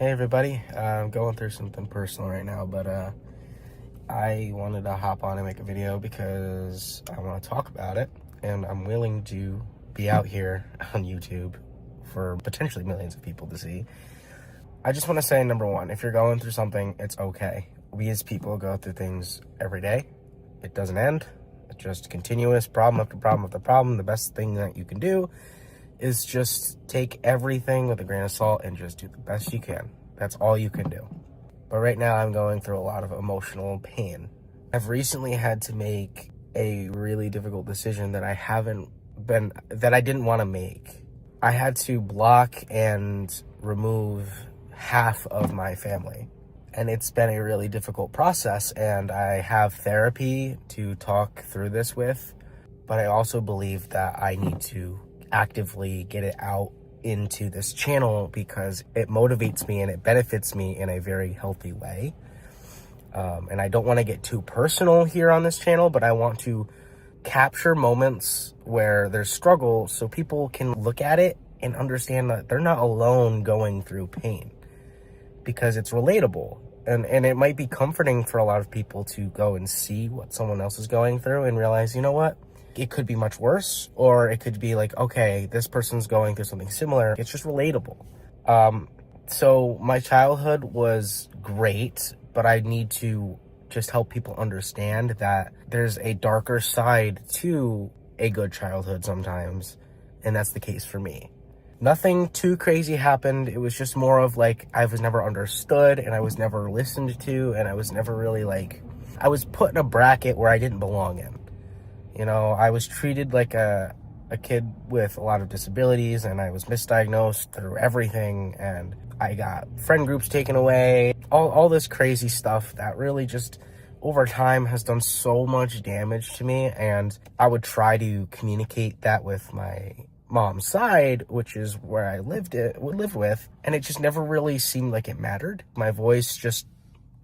Hey everybody, I'm going through something personal right now, but I wanted to hop on and make a video because I want to talk about it, and I'm willing to be out here on YouTube for potentially millions of people to see. I just want to say, number one, if you're going through something, it's okay. We as people go through things every day. It doesn't end. It's just continuous problem after problem after problem. The best thing that you can do is just take everything with a grain of salt and just do the best you can. That's all you can do. But right now I'm going through a lot of emotional pain. I've recently had to make a really difficult decision that I didn't want to make. I had to block and remove half of my family. And it's been a really difficult process, and I have therapy to talk through this with, but I also believe that I need to actively get it out into this channel because it motivates me and it benefits me in a very healthy way. And I don't want to get too personal here on this channel, but I want to capture moments where there's struggle so people can look at it and understand that they're not alone going through pain, because it's relatable. And it might be comforting for a lot of people to go and see what someone else is going through and realize, you know what? It could be much worse, or it could be like, okay, this person's going through something similar. It's just relatable. So my childhood was great, but I need to just help people understand that there's a darker side to a good childhood sometimes, and that's the case for me. Nothing too crazy happened. It was just more of like, I was never understood, and I was never listened to, and I was never really I was put in a bracket where I didn't belong in. You know, I was treated like a kid with a lot of disabilities, and I was misdiagnosed through everything, and I got friend groups taken away, all this crazy stuff that really just over time has done so much damage to me. And I would try to communicate that with my mom's side, which is where I lived with, and it just never really seemed like it mattered. My voice just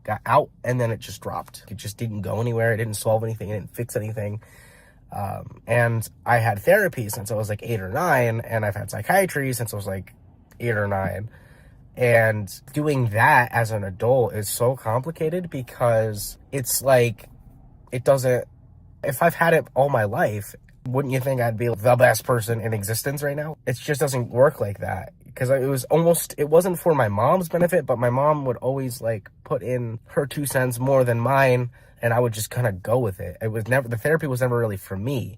got out, and then it just dropped. It just didn't go anywhere. It didn't solve anything. It didn't fix anything. And I had therapy since I was like 8 or 9, and I've had psychiatry since I was like 8 or 9. And doing that as an adult is so complicated because it's like, if I've had it all my life, wouldn't you think I'd be the best person in existence right now? It just doesn't work like that, because it wasn't for my mom's benefit, but my mom would always put in her 2 cents more than mine, and I would just kind of go with it. The therapy was never really for me.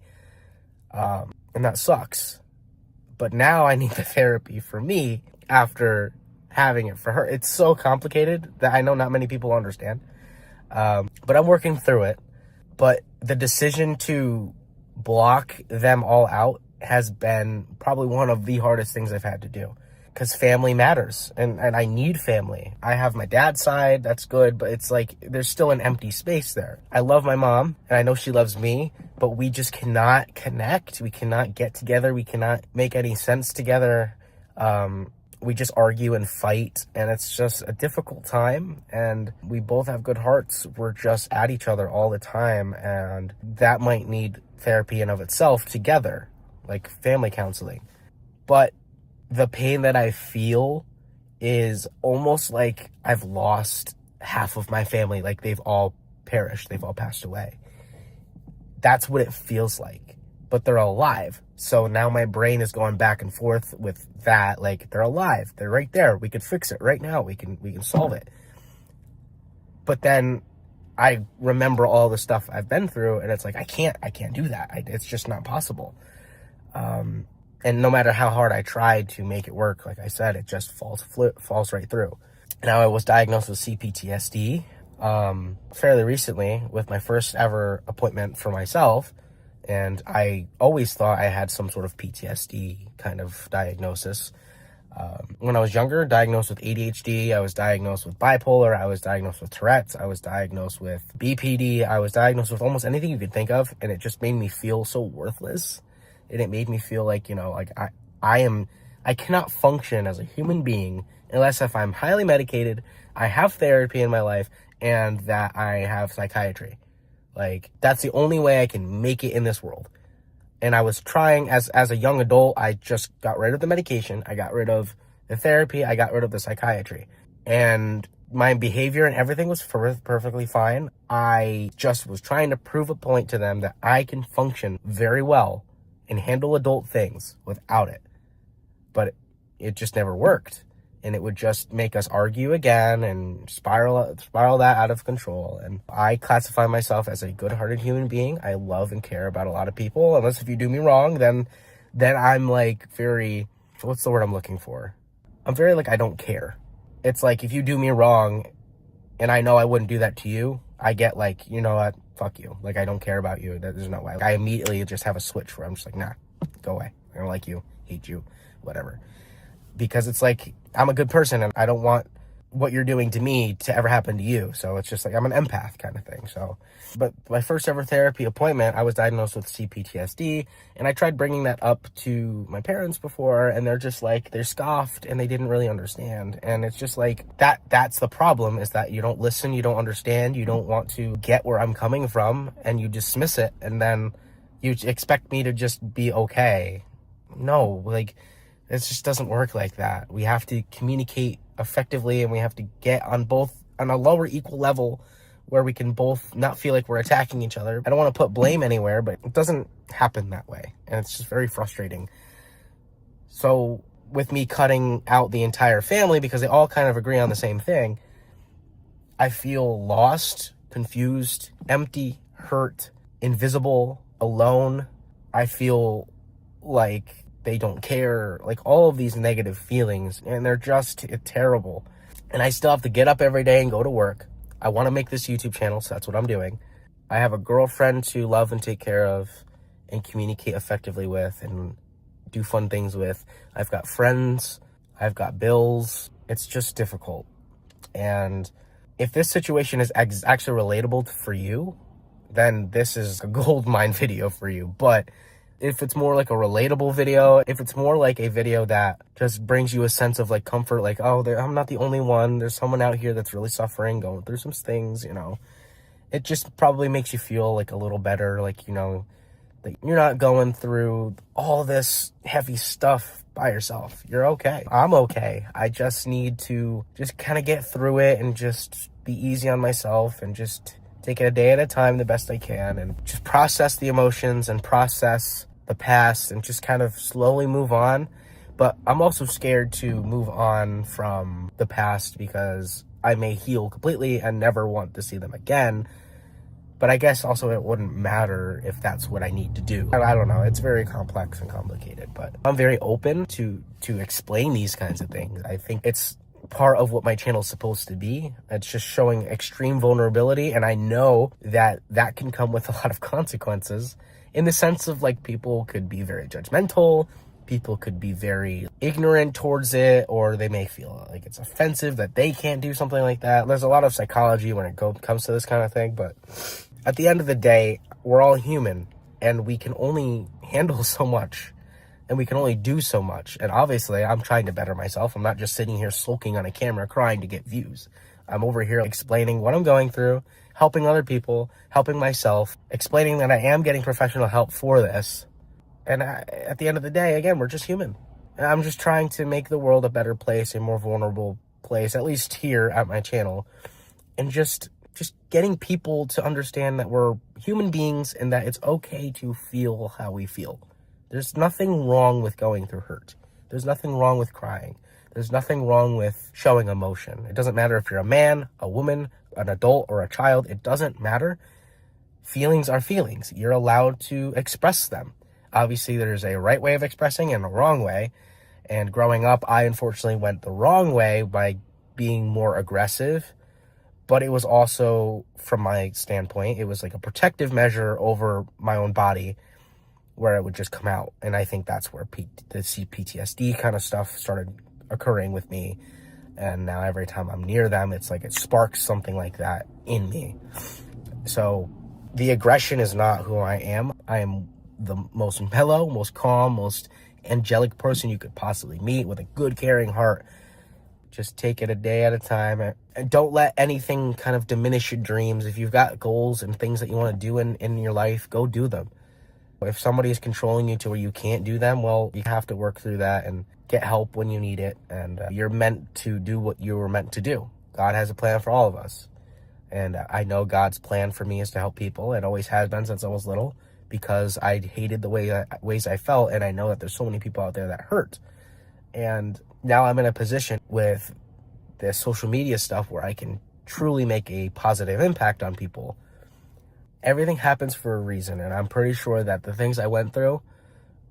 And that sucks. But now I need the therapy for me after having it for her. It's so complicated that I know not many people understand. But I'm working through it. But the decision to block them all out has been probably one of the hardest things I've had to do, because family matters, and I need family. I have my dad's side, that's good, but it's like there's still an empty space there. I love my mom, and I know she loves me, but we just cannot connect. We cannot get together. We cannot make any sense together. We just argue and fight, and it's just a difficult time, and we both have good hearts. We're just at each other all the time, and that might need therapy in of itself together, like family counseling. But the pain that I feel is almost like I've lost half of my family. Like they've all perished. They've all passed away. That's what it feels like. But they're alive. So now my brain is going back and forth with that. Like, they're alive. They're right there. We could fix it right now. We can solve it. But then I remember all the stuff I've been through, and it's like, I can't do that. It's just not possible. And no matter how hard I tried to make it work, like I said, it just falls right through. Now, I was diagnosed with CPTSD fairly recently with my first ever appointment for myself. And I always thought I had some sort of PTSD kind of diagnosis. When I was younger, diagnosed with ADHD, I was diagnosed with bipolar, I was diagnosed with Tourette's, I was diagnosed with BPD, I was diagnosed with almost anything you could think of, and it just made me feel so worthless. And it made me feel like, I cannot function as a human being unless if I'm highly medicated, I have therapy in my life, and that I have psychiatry. That's the only way I can make it in this world. And I was trying, as a young adult, I just got rid of the medication. I got rid of the therapy. I got rid of the psychiatry. and my behavior and everything was perfectly fine. I just was trying to prove a point to them that I can function very well and handle adult things without it. But it just never worked. And it would just make us argue again and spiral that out of control. And I classify myself as a good-hearted human being. I love and care about a lot of people. Unless if you do me wrong, then I'm like very, what's the word I'm looking for? I'm very like, I don't care. It's like, if you do me wrong and I know I wouldn't do that to you, I get like, you know what, fuck you. Like, I don't care about you. There's no way. I immediately just have a switch where I'm just like, nah, go away. I don't like you, hate you, whatever. Because it's like, I'm a good person and I don't want what you're doing to me to ever happen to you. So it's just like, I'm an empath kind of thing. So, but my first ever therapy appointment, I was diagnosed with CPTSD, and I tried bringing that up to my parents before, and they're just like, they're scoffed and they didn't really understand. And it's just like, that's the problem, is that you don't listen, you don't understand, you don't want to get where I'm coming from, and you dismiss it, and then you expect me to just be okay. No, like, it just doesn't work like that. We have to communicate effectively, and we have to get on a lower equal level where we can both not feel like we're attacking each other. I don't want to put blame anywhere, but it doesn't happen that way. And it's just very frustrating. So with me cutting out the entire family because they all kind of agree on the same thing, I feel lost, confused, empty, hurt, invisible, alone. I feel like they don't care, like all of these negative feelings, and they're just terrible. And I still have to get up every day and go to work. I want to make this YouTube channel, so that's what I'm doing. I have a girlfriend to love and take care of and communicate effectively with and do fun things with. I've got friends, I've got bills. It's just difficult. And if this situation is actually relatable for you, then this is a gold mine video for you. But if it's more like a relatable video, if it's more like a video that just brings you a sense of like comfort, like, oh, I'm not the only one, there's someone out here that's really suffering, going through some things, you know, it just probably makes you feel like a little better, like, you know, that you're not going through all this heavy stuff by yourself. You're okay. I'm okay. I just need to just kind of get through it and just be easy on myself and just take it a day at a time the best I can, and just process the emotions and process the past and just kind of slowly move on. But I'm also scared to move on from the past because I may heal completely and never want to see them again. But I guess also it wouldn't matter if that's what I need to do. I don't know. It's very complex and complicated, but I'm very open to explain these kinds of things. I think it's part of what my channel is supposed to be. It's just showing extreme vulnerability, and I know that that can come with a lot of consequences, in the sense of like, people could be very judgmental, people could be very ignorant towards it, or they may feel like it's offensive that they can't do something like that. There's a lot of psychology when it comes to this kind of thing, but at the end of the day, we're all human, and we can only handle so much, and we can only do so much. And obviously, I'm trying to better myself. I'm not just sitting here sulking on a camera crying to get views. I'm over here explaining what I'm going through, helping other people, helping myself, explaining that I am getting professional help for this. And at the end of the day, again, we're just human. And I'm just trying to make the world a better place, a more vulnerable place, at least here at my channel. And just getting people to understand that we're human beings and that it's okay to feel how we feel. There's nothing wrong with going through hurt. There's nothing wrong with crying. There's nothing wrong with showing emotion. It doesn't matter if you're a man, a woman, an adult, or a child. It doesn't matter. Feelings are feelings. You're allowed to express them. Obviously, there's a right way of expressing and a wrong way. And growing up, I unfortunately went the wrong way by being more aggressive. But it was also, from my standpoint, it was like a protective measure over my own body where it would just come out. And I think that's where the CPTSD kind of stuff started occurring with me. And now every time I'm near them, it's like it sparks something like that in me. So the aggression is not who I am. I am the most mellow, most calm, most angelic person you could possibly meet, with a good, caring heart. Just take it a day at a time, and don't let anything kind of diminish your dreams. If you've got goals and things that you want to do in your life, go do them. If somebody is controlling you to where you can't do them, well, you have to work through that and get help when you need it, and you're meant to do what you were meant to do. God has a plan for all of us. And I know God's plan for me is to help people. It always has been since I was little, because I hated the ways I felt, and I know that there's so many people out there that hurt. And now I'm in a position with this social media stuff where I can truly make a positive impact on people. Everything happens for a reason, and I'm pretty sure that the things I went through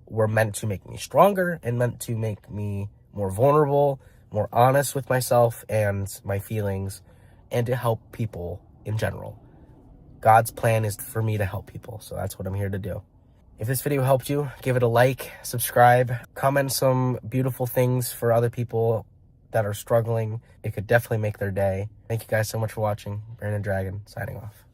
were meant to make me stronger and meant to make me more vulnerable, more honest with myself and my feelings, and to help people in general. God's plan is for me to help people, so that's what I'm here to do. If this video helped you, give it a like, subscribe, comment some beautiful things for other people that are struggling. It could definitely make their day. Thank you guys so much for watching. Brandon Dragon, signing off.